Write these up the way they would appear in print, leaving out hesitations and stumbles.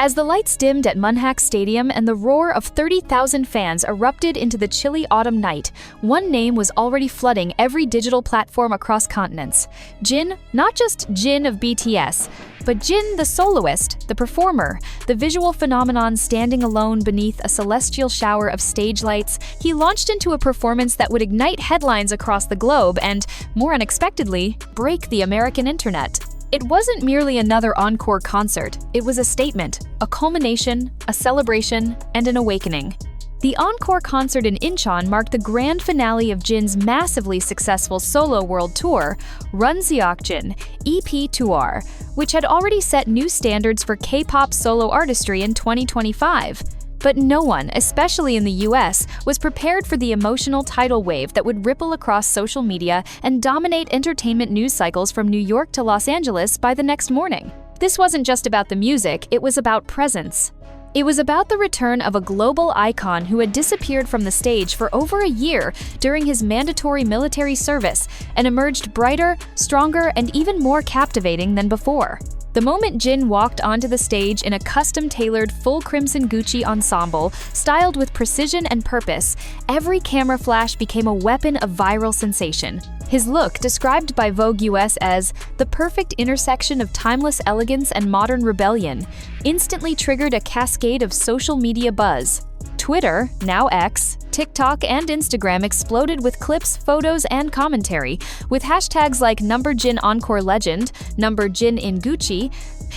As the lights dimmed at Munhak Stadium and the roar of 30,000 fans erupted into the chilly autumn night, one name was already flooding every digital platform across continents. Jin, not just Jin of BTS, but Jin the soloist, the performer, the visual phenomenon standing alone beneath a celestial shower of stage lights. He launched into a performance that would ignite headlines across the globe and, more unexpectedly, break the American internet. It wasn't merely another encore concert, it was a statement, a culmination, a celebration, and an awakening. The encore concert in Incheon marked the grand finale of Jin's massively successful solo world tour, Run Seokjin, EP Tour, which had already set new standards for K-pop solo artistry in 2025. But no one, especially in the US, was prepared for the emotional tidal wave that would ripple across social media and dominate entertainment news cycles from New York to Los Angeles by the next morning. This wasn't just about the music, it was about presence. It was about the return of a global icon who had disappeared from the stage for over a year during his mandatory military service and emerged brighter, stronger, and even more captivating than before. The moment Jin walked onto the stage in a custom-tailored full crimson Gucci ensemble, styled with precision and purpose, every camera flash became a weapon of viral sensation. His look, described by Vogue US as the perfect intersection of timeless elegance and modern rebellion, instantly triggered a cascade of social media buzz. Twitter, now X, TikTok, and Instagram exploded with clips, photos, and commentary, with hashtags like #JinEncoreLegend, #JinInGucci,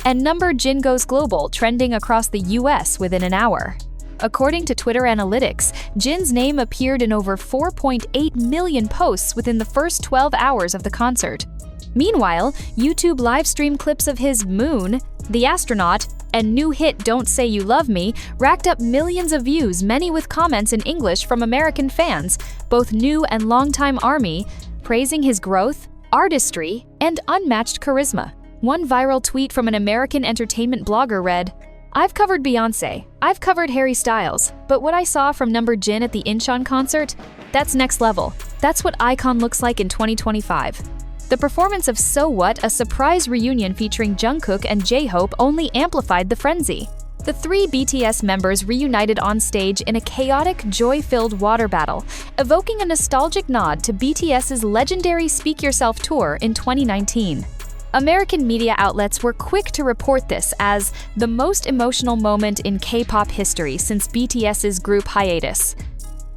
and #JinGoesGlobal trending across the US within an hour. According to Twitter analytics, Jin's name appeared in over 4.8 million posts within the first 12 hours of the concert. Meanwhile, YouTube livestream clips of his Moon, The Astronaut, and new hit Don't Say You Love Me racked up millions of views, many with comments in English from American fans, both new and longtime ARMY, praising his growth, artistry, and unmatched charisma. One viral tweet from an American entertainment blogger read, "I've covered Beyoncé, I've covered Harry Styles, but what I saw from Jin at the Incheon concert, that's next level. That's what Icon looks like in 2025. The performance of So What, a surprise reunion featuring Jungkook and J-Hope, only amplified the frenzy. The three BTS members reunited on stage in a chaotic, joy-filled water battle, evoking a nostalgic nod to BTS's legendary Speak Yourself tour in 2019. American media outlets were quick to report this as the most emotional moment in K-pop history since BTS's group hiatus.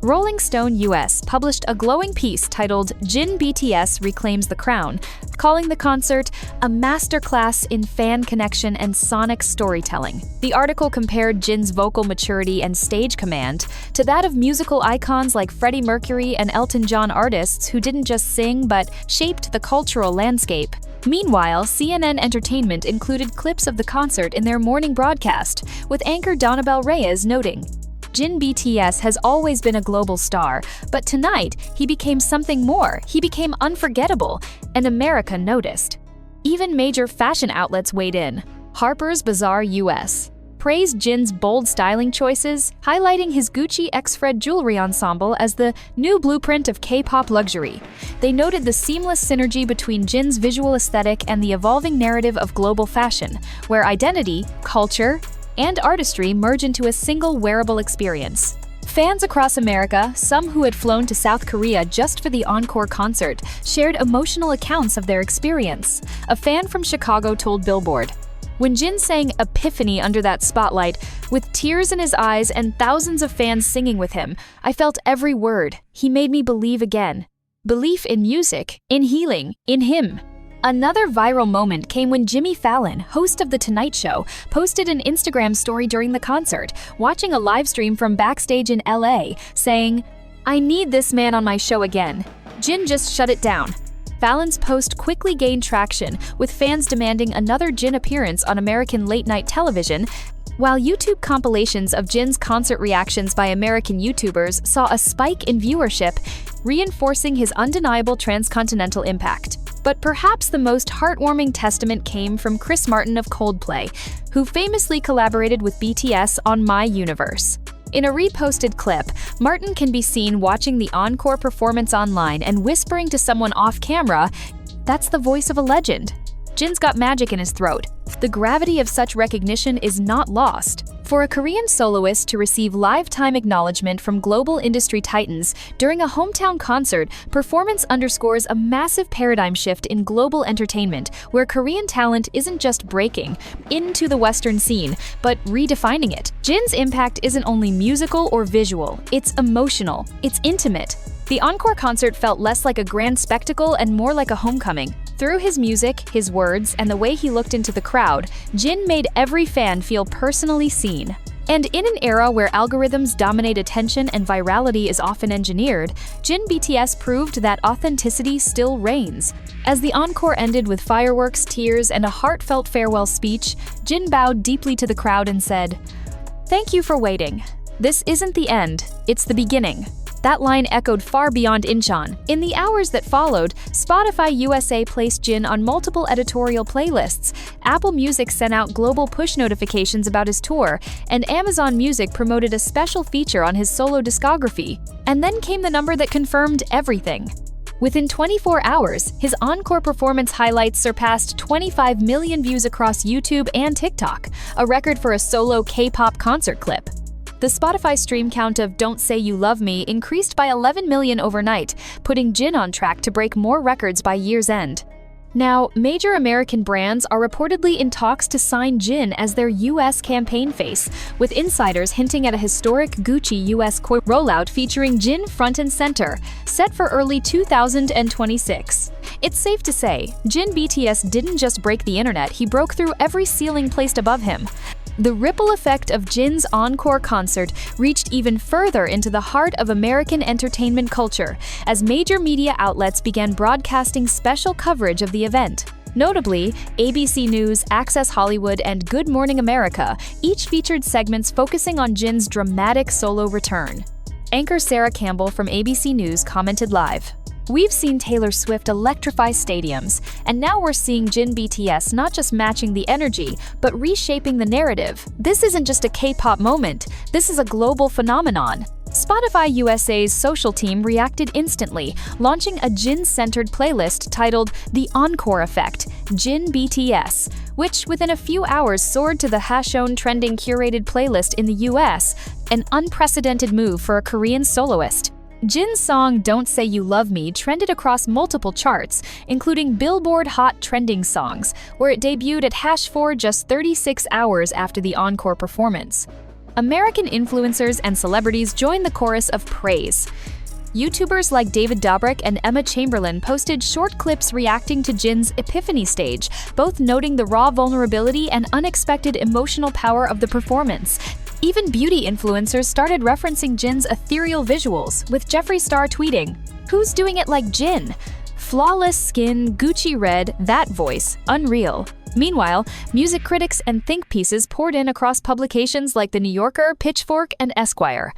Rolling Stone US published a glowing piece titled Jin BTS Reclaims the Crown, calling the concert a masterclass in fan connection and sonic storytelling. The article compared Jin's vocal maturity and stage command to that of musical icons like Freddie Mercury and Elton John, artists who didn't just sing but shaped the cultural landscape. Meanwhile, CNN Entertainment included clips of the concert in their morning broadcast, with anchor Donabelle Reyes noting, "Jin BTS has always been a global star, but tonight he became something more. He became unforgettable, and America noticed." Even major fashion outlets weighed in. Harper's Bazaar US praised Jin's bold styling choices, highlighting his Gucci X Fred jewelry ensemble as the new blueprint of K-pop luxury. They noted the seamless synergy between Jin's visual aesthetic and the evolving narrative of global fashion, where identity, culture, and artistry merge into a single wearable experience. Fans across America, some who had flown to South Korea just for the encore concert, shared emotional accounts of their experience. A fan from Chicago told Billboard, "When Jin sang Epiphany under that spotlight, with tears in his eyes and thousands of fans singing with him, I felt every word. He made me believe again. Belief in music, in healing, in him." Another viral moment came when Jimmy Fallon, host of The Tonight Show, posted an Instagram story during the concert, watching a live stream from backstage in LA, saying, "I need this man on my show again. Jin just shut it down." Fallon's post quickly gained traction, with fans demanding another Jin appearance on American late-night television, while YouTube compilations of Jin's concert reactions by American YouTubers saw a spike in viewership, reinforcing his undeniable transcontinental impact. But perhaps the most heartwarming testament came from Chris Martin of Coldplay, who famously collaborated with BTS on My Universe. In a reposted clip, Martin can be seen watching the encore performance online and whispering to someone off camera, "That's the voice of a legend. Jin's got magic in his throat. The gravity of such recognition is not lost. For a Korean soloist to receive lifetime acknowledgement from global industry titans during a hometown concert, performance underscores a massive paradigm shift in global entertainment, where Korean talent isn't just breaking into the Western scene, but redefining it. Jin's impact isn't only musical or visual, it's emotional, it's intimate. The encore concert felt less like a grand spectacle and more like a homecoming. Through his music, his words, and the way he looked into the crowd, Jin made every fan feel personally seen. And in an era where algorithms dominate attention and virality is often engineered, Jin BTS proved that authenticity still reigns. As the encore ended with fireworks, tears, and a heartfelt farewell speech, Jin bowed deeply to the crowd and said, "Thank you for waiting. This isn't the end, it's the beginning." That line echoed far beyond Incheon. In the hours that followed, Spotify USA placed Jin on multiple editorial playlists, Apple Music sent out global push notifications about his tour, and Amazon Music promoted a special feature on his solo discography. And then came the number that confirmed everything. Within 24 hours, his encore performance highlights surpassed 25 million views across YouTube and TikTok, a record for a solo K-pop concert clip. The Spotify stream count of Don't Say You Love Me increased by 11 million overnight, putting Jin on track to break more records by year's end. Now, major American brands are reportedly in talks to sign Jin as their US campaign face, with insiders hinting at a historic Gucci US rollout featuring Jin front and center, set for early 2026. It's safe to say, Jin BTS didn't just break the internet, he broke through every ceiling placed above him. The ripple effect of Jin's encore concert reached even further into the heart of American entertainment culture, as major media outlets began broadcasting special coverage of the event. Notably, ABC News, Access Hollywood, and Good Morning America each featured segments focusing on Jin's dramatic solo return. Anchor Sarah Campbell from ABC News commented live, "We've seen Taylor Swift electrify stadiums, and now we're seeing Jin BTS not just matching the energy, but reshaping the narrative. This isn't just a K-pop moment, this is a global phenomenon." Spotify USA's social team reacted instantly, launching a Jin-centered playlist titled The Encore Effect, Jin BTS, which within a few hours soared to the Hashon trending curated playlist in the US, an unprecedented move for a Korean soloist. Jin's song Don't Say You Love Me trended across multiple charts, including Billboard Hot Trending Songs, where it debuted at #4 just 36 hours after the encore performance. American influencers and celebrities joined the chorus of praise. YouTubers like David Dobrik and Emma Chamberlain posted short clips reacting to Jin's Epiphany stage, both noting the raw vulnerability and unexpected emotional power of the performance. Even beauty influencers started referencing Jin's ethereal visuals, with Jeffree Star tweeting, "Who's doing it like Jin? Flawless skin, Gucci red, that voice, unreal." Meanwhile, music critics and think pieces poured in across publications like The New Yorker, Pitchfork, and Esquire.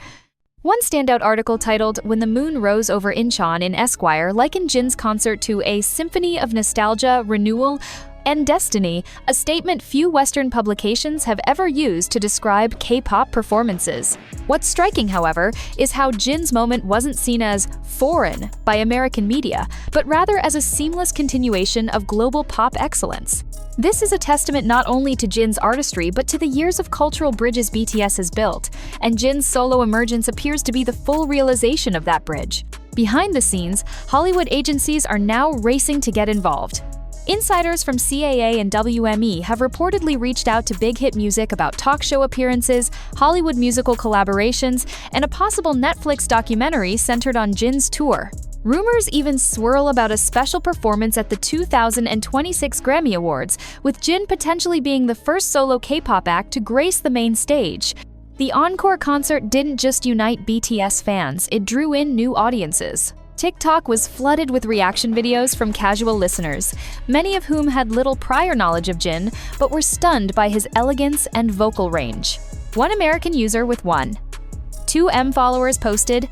One standout article titled When the Moon Rose Over Incheon in Esquire likened Jin's concert to a symphony of nostalgia, renewal, and destiny, a statement few Western publications have ever used to describe K-pop performances. What's striking, however, is how Jin's moment wasn't seen as foreign by American media, but rather as a seamless continuation of global pop excellence. This is a testament not only to Jin's artistry, but to the years of cultural bridges BTS has built, and Jin's solo emergence appears to be the full realization of that bridge. Behind the scenes, Hollywood agencies are now racing to get involved. Insiders from CAA and WME have reportedly reached out to Big Hit Music about talk show appearances, Hollywood musical collaborations, and a possible Netflix documentary centered on Jin's tour. Rumors even swirl about a special performance at the 2026 Grammy Awards, with Jin potentially being the first solo K-pop act to grace the main stage. The encore concert didn't just unite BTS fans, it drew in new audiences. TikTok was flooded with reaction videos from casual listeners, many of whom had little prior knowledge of Jin, but were stunned by his elegance and vocal range. One American user with 1.2 million followers posted,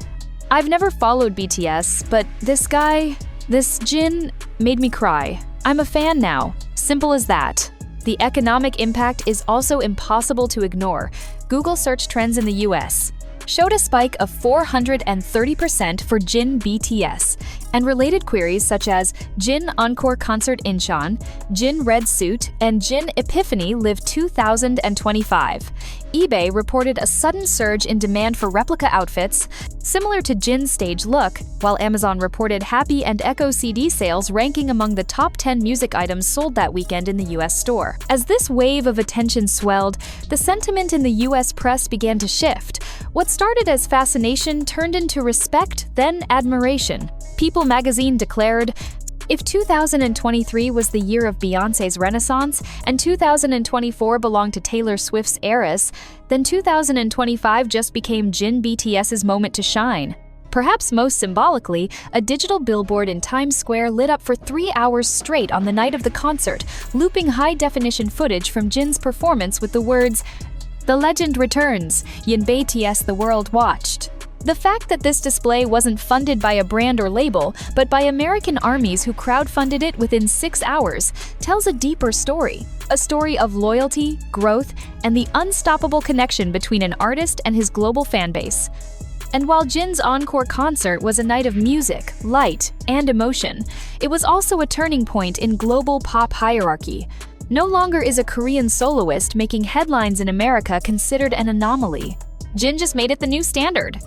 "I've never followed BTS, but this Jin, made me cry. I'm a fan now. Simple as that." The economic impact is also impossible to ignore. Google search trends in the US showed a spike of 430% for Jin BTS, and related queries such as Jin Encore Concert Incheon, Jin Red Suit, and Jin Epiphany Live 2025. eBay reported a sudden surge in demand for replica outfits, similar to Jin's stage look, while Amazon reported Happy and Echo CD sales ranking among the top 10 music items sold that weekend in the US store. As this wave of attention swelled, the sentiment in the US press began to shift. What started as fascination turned into respect, then admiration. People magazine declared, "If 2023 was the year of Beyoncé's renaissance and 2024 belonged to Taylor Swift's eras, then 2025 just became Jin BTS's moment to shine." Perhaps most symbolically, a digital billboard in Times Square lit up for 3 hours straight on the night of the concert, looping high-definition footage from Jin's performance with the words, "The legend returns, Jin BTS the world watched." The fact that this display wasn't funded by a brand or label, but by American armies who crowdfunded it within 6 hours, tells a deeper story. A story of loyalty, growth, and the unstoppable connection between an artist and his global fanbase. And while Jin's encore concert was a night of music, light, and emotion, it was also a turning point in global pop hierarchy. No longer is a Korean soloist making headlines in America considered an anomaly. Jin just made it the new standard.